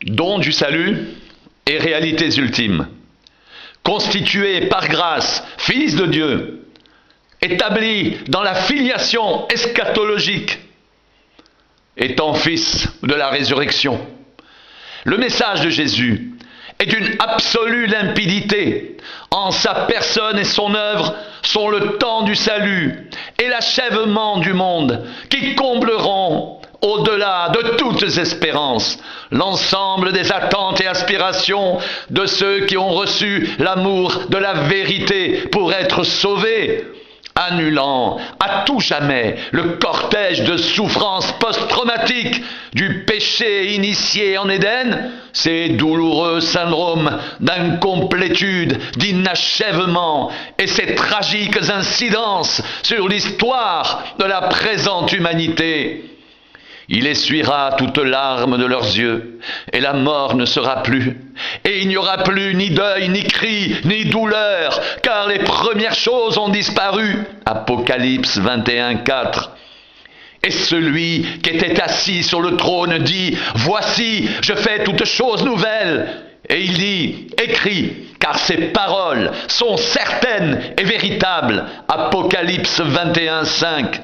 Don du salut et réalités ultimes. Constitué par grâce, fils de Dieu, établi dans la filiation eschatologique, étant fils de la résurrection. Le message de Jésus est d'une absolue limpidité. En sa personne et son œuvre sont le temps du salut et l'achèvement du monde qui combleront au-delà de toutes espérances l'ensemble des attentes et aspirations de ceux qui ont reçu l'amour de la vérité pour être sauvés, annulant à tout jamais le cortège de souffrances post-traumatiques du péché initié en Éden, ces douloureux syndromes d'incomplétude, d'inachèvement et ces tragiques incidences sur l'histoire de la présente humanité. Il essuiera toutes larmes de leurs yeux, et la mort ne sera plus. Et il n'y aura plus ni deuil, ni cri, ni douleur, car les premières choses ont disparu. Apocalypse 21, 4. Et celui qui était assis sur le trône dit, « Voici, je fais toutes choses nouvelles. » Et il dit, « Écris, car ces paroles sont certaines et véritables. » Apocalypse 21, 5.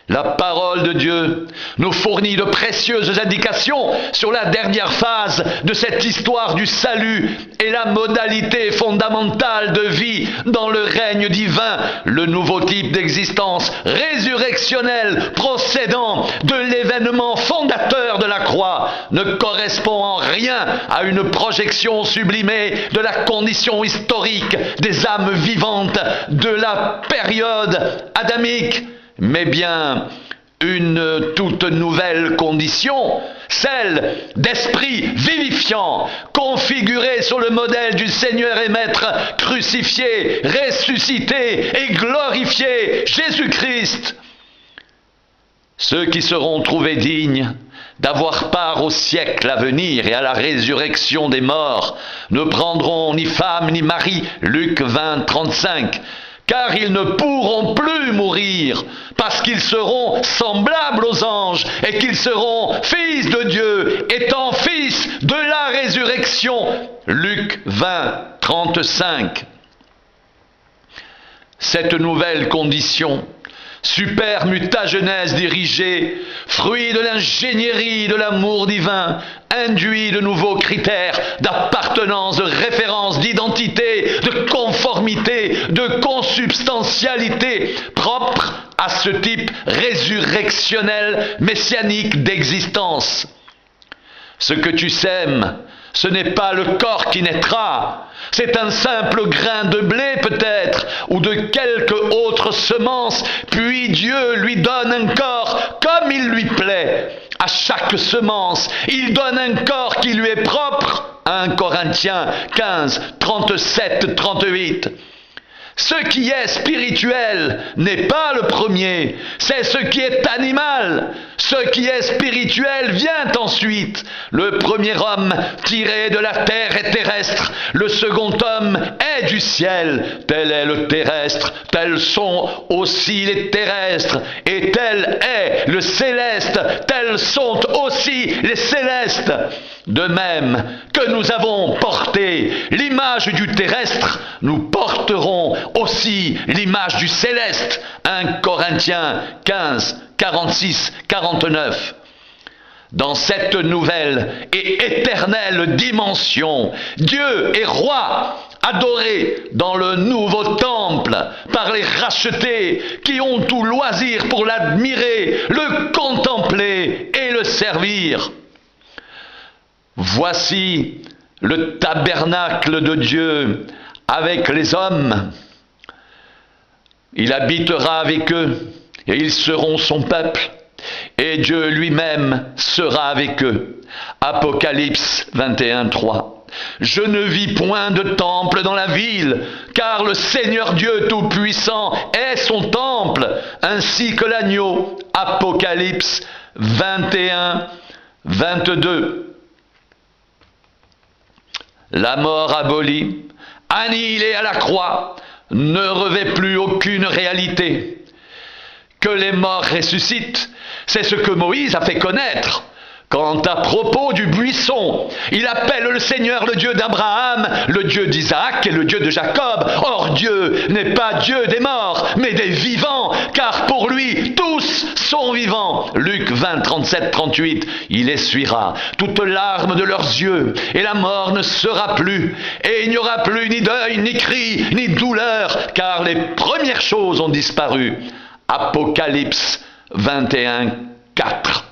La parole de Dieu nous fournit de précieuses indications sur la dernière phase de cette histoire du salut et la modalité fondamentale de vie dans le règne divin, le nouveau type d'existence résurrectionnelle procédant de l'événement fondateur de la croix ne correspond en rien à une projection sublimée de la condition historique des âmes vivantes de la période adamique, mais bien une toute nouvelle condition, celle d'esprit vivifiant, configuré sur le modèle du Seigneur et Maître crucifié, ressuscité et glorifié, Jésus-Christ. Ceux qui seront trouvés dignes d'avoir part au siècle à venir et à la résurrection des morts ne prendront ni femme ni mari, Luc 20, 35, car ils ne pourront plus mourir, parce qu'ils seront semblables aux anges, et qu'ils seront fils de Dieu, étant fils de la résurrection. Luc 20, 35. Cette nouvelle condition, super mutagenèse dirigée, fruit de l'ingénierie de l'amour divin, induit de nouveaux critères d'appartenance, de référence, d'identité, de conformité, de consubstantialité propre à ce type résurrectionnel messianique d'existence. Ce que tu sèmes, ce n'est pas le corps qui naîtra, c'est un simple grain de blé peut-être, ou de quelque autre semence, puis Dieu lui donne un corps comme il lui plaît. À chaque semence, il donne un corps qui lui est propre. 1 Corinthiens 15, 37, 38. Ce qui est spirituel n'est pas le premier, c'est ce qui est animal. Ce qui est spirituel vient ensuite. Le premier homme tiré de la terre est terrestre, le second homme est du ciel. Tel est le terrestre, tels sont aussi les terrestres, et tel est le céleste, tels sont aussi les célestes. De même que nous avons porté l'image du terrestre, nous porterons aussi l'image du céleste. 1 Corinthiens 15, 46, 49. Dans cette nouvelle et éternelle dimension, Dieu est roi, adoré dans le nouveau temple par les rachetés qui ont tout loisir pour l'admirer, le contempler et le servir. Voici le tabernacle de Dieu avec les hommes. Il habitera avec eux et ils seront son peuple. Et Dieu lui-même sera avec eux. Apocalypse 21, 3. Je ne vis point de temple dans la ville, car le Seigneur Dieu Tout-Puissant est son temple, ainsi que l'agneau. Apocalypse 21, 22. La mort abolie, annihilée à la croix, ne revêt plus aucune réalité. Que les morts ressuscitent, c'est ce que Moïse a fait connaître Quant à propos du buisson, il appelle le Seigneur le Dieu d'Abraham, le Dieu d'Isaac et le Dieu de Jacob. Or Dieu n'est pas Dieu des morts, mais des vivants, car pour lui tous sont vivants. Luc 20, 37, 38, il essuiera toute larme de leurs yeux, et la mort ne sera plus, et il n'y aura plus ni deuil, ni cri, ni douleur, car les premières choses ont disparu. Apocalypse 21, 4.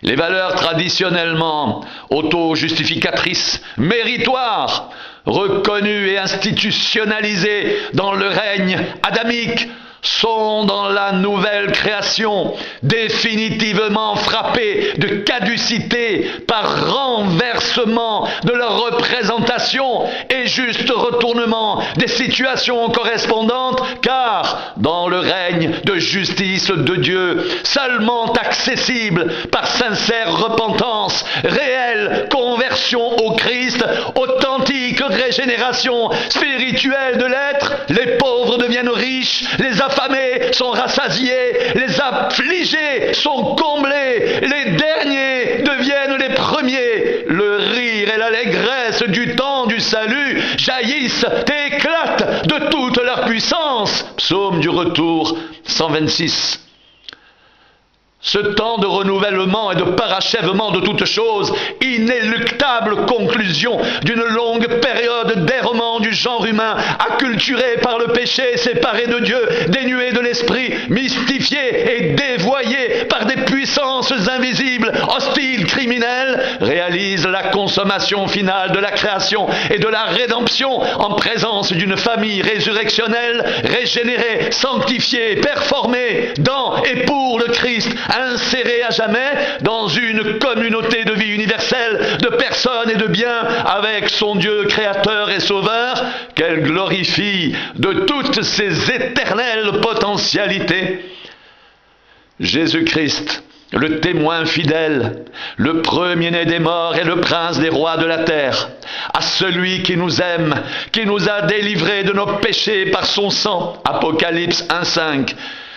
Les valeurs traditionnellement auto-justificatrices, méritoires, reconnues et institutionnalisées dans le règne adamique, sont dans la nouvelle création définitivement frappées de caducité par renversement de leur représentation et juste retournement des situations correspondantes, car dans le règne de justice de Dieu, seulement accessible par sincère repentance, réelle conversion au Christ, authentique régénération spirituelle de l'être, les pauvres deviennent riches, les affamés sont rassasiés, les affligés sont comblés, les derniers deviennent les premiers. Le rire et l'allégresse du temps du salut jaillissent et éclatent de toute leur puissance. Psaume du retour 126. Ce temps de renouvellement et de parachèvement de toutes choses, inéluctable conclusion d'une longue période d'errement du genre humain, acculturé par le péché, séparé de Dieu, dénué de l'esprit, mystifié et dévoyé par des puissances invisibles, hostiles, criminelles, réalise la consommation finale de la création et de la rédemption en présence d'une famille résurrectionnelle, régénérée, sanctifiée, performée dans et pour le Christ, inséré à jamais dans une communauté de vie universelle de personnes et de biens avec son Dieu créateur et sauveur, qu'elle glorifie de toutes ses éternelles potentialités. Jésus-Christ, le témoin fidèle, le premier-né des morts et le prince des rois de la terre, à celui qui nous aime, qui nous a délivrés de nos péchés par son sang, Apocalypse 1,5,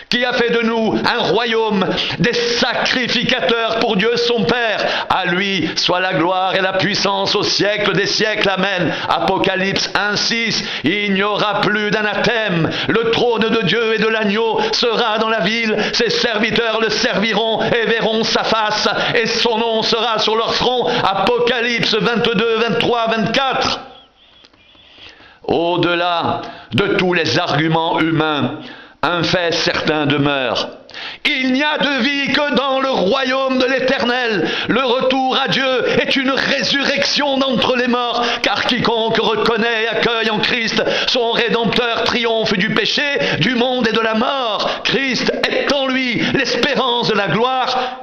qui a fait de nous un royaume des sacrificateurs pour Dieu son Père. À lui soit la gloire et la puissance au siècle des siècles. Amen. Apocalypse 1,6. Il n'y aura plus d'anathème. Le trône de Dieu et de l'agneau sera dans la ville. Ses serviteurs le serviront et verront sa face, et son nom sera sur leur front. Apocalypse 22, 23, 24. Au-delà de tous les arguments humains, un fait certain demeure. Il n'y a de vie que dans le royaume de l'Éternel. Le retour à Dieu est une résurrection d'entre les morts, car quiconque reconnaît et accueille en Christ son Rédempteur triomphe du péché, du monde et de la mort. Christ est en lui l'espérance de la gloire.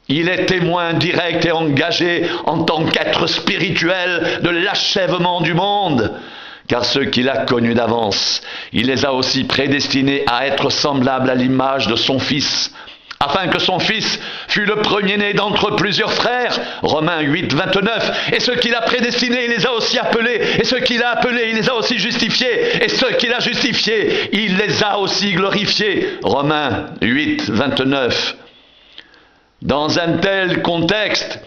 Il est témoin direct et engagé en tant qu'être spirituel de l'achèvement du monde. Car ceux qu'il a connus d'avance, il les a aussi prédestinés à être semblables à l'image de son Fils, afin que son Fils fût le premier-né d'entre plusieurs frères, Romains 8, 29. Et ceux qu'il a prédestinés, il les a aussi appelés, et ceux qu'il a appelés, il les a aussi justifiés, et ceux qu'il a justifiés, il les a aussi glorifiés, Romains 8, 29. Dans un tel contexte,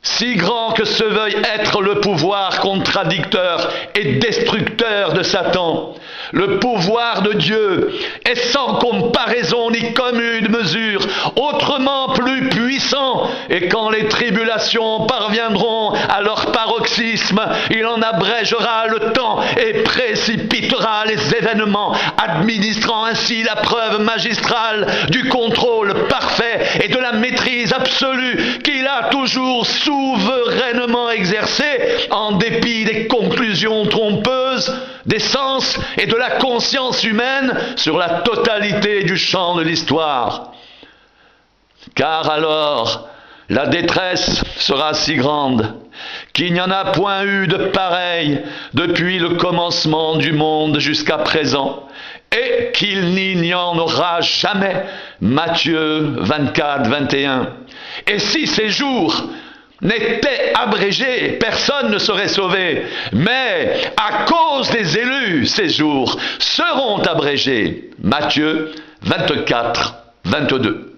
si grand que se veuille être le pouvoir contradicteur et destructeur de Satan, le pouvoir de Dieu est sans comparaison ni commune mesure, autrement plus puissant, et quand les tribulations parviendront à leur paroxysme, il en abrégera le temps et précipitera les événements, administrant ainsi la preuve magistrale du contrôle parfait et de la maîtrise absolue qu'il a toujours souverainement exercé, en dépit des conclusions trompeuses des sens et de la conscience humaine sur la totalité du champ de l'histoire. Car alors, la détresse sera si grande qu'il n'y en a point eu de pareil depuis le commencement du monde jusqu'à présent, et qu'il n'y en aura jamais. Matthieu 24, 21. Et si ces jours n'étaient abrégés, personne ne serait sauvé. Mais à cause des élus, ces jours seront abrégés. Matthieu 24, 22.